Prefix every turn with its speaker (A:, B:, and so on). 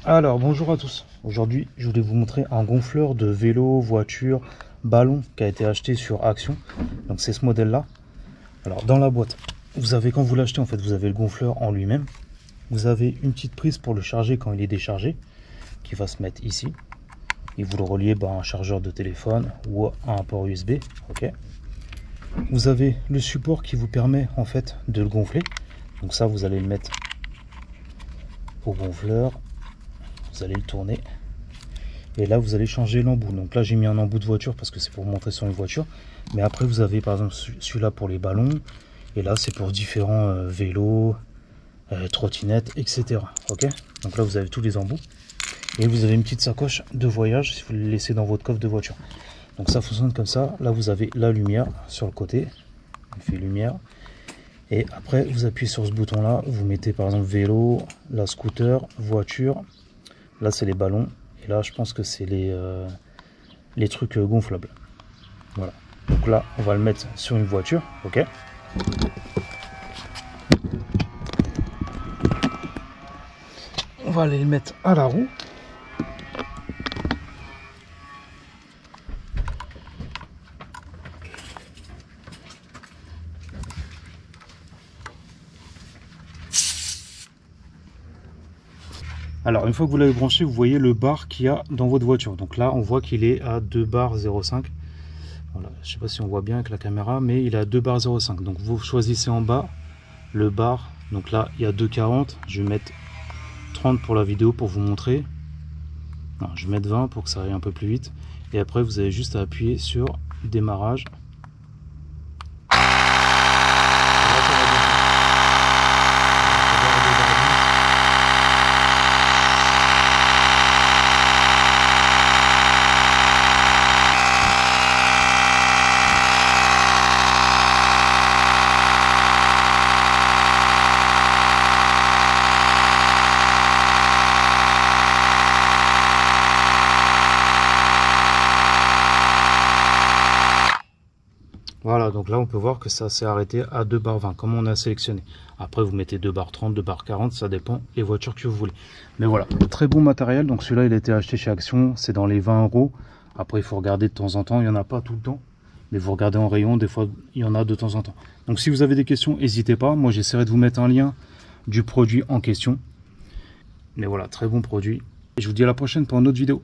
A: Alors bonjour à tous, aujourd'hui je voulais vous montrer un gonfleur de vélo, voiture, ballon qui a été acheté sur Action. Donc c'est ce modèle là. Alors dans la boîte, vous avez, quand vous l'achetez en fait, vous avez le gonfleur en lui-même. Vous avez une petite prise pour le charger quand il est déchargé, qui va se mettre ici. Et vous le reliez à un chargeur de téléphone ou à un port USB. Ok. Vous avez le support qui vous permet en fait de le gonfler. Donc ça vous allez le mettre au gonfleur. Vous allez le tourner et là vous allez changer l'embout. Donc là j'ai mis un embout de voiture parce que c'est pour vous montrer sur une voiture, mais après vous avez par exemple celui-là pour les ballons, et là c'est pour différents vélos, trottinettes, etc. Ok, donc là vous avez tous les embouts et vous avez une petite sacoche de voyage si vous le laissez dans votre coffre de voiture. Donc ça fonctionne comme ça. Là vous avez la lumière sur le côté, il fait lumière, et après vous appuyez sur ce bouton là, vous mettez par exemple vélo, la scooter, voiture. Là c'est les ballons et là je pense que c'est les trucs gonflables. Voilà. Donc là on va le mettre sur une voiture. Ok. On va aller le mettre à la roue. Alors une fois que vous l'avez branché, vous voyez le bar qu'il y a dans votre voiture. Donc là on voit qu'il est à 2 bars 0,5. Voilà, je ne sais pas si on voit bien avec la caméra, mais il est à 2 bars 0,5. Donc vous choisissez en bas le bar. Donc là il y a 2,40. Je vais mettre 30 pour la vidéo pour vous montrer. Non, je vais mettre 20 pour que ça aille un peu plus vite. Et après vous avez juste à appuyer sur démarrage. Voilà, donc là on peut voir que ça s'est arrêté à 2 bars 20 comme on a sélectionné. Après vous mettez 2 bars 30, 2 bars 40, ça dépend les voitures que vous voulez. Mais voilà, très bon matériel. Donc celui-là il a été acheté chez Action, c'est dans les 20 €. Après il faut regarder de temps en temps, il n'y en a pas tout le temps, mais vous regardez en rayon, des fois il y en a de temps en temps. Donc si vous avez des questions, n'hésitez pas, moi j'essaierai de vous mettre un lien du produit en question. Mais voilà, très bon produit. Et je vous dis à la prochaine pour une autre vidéo.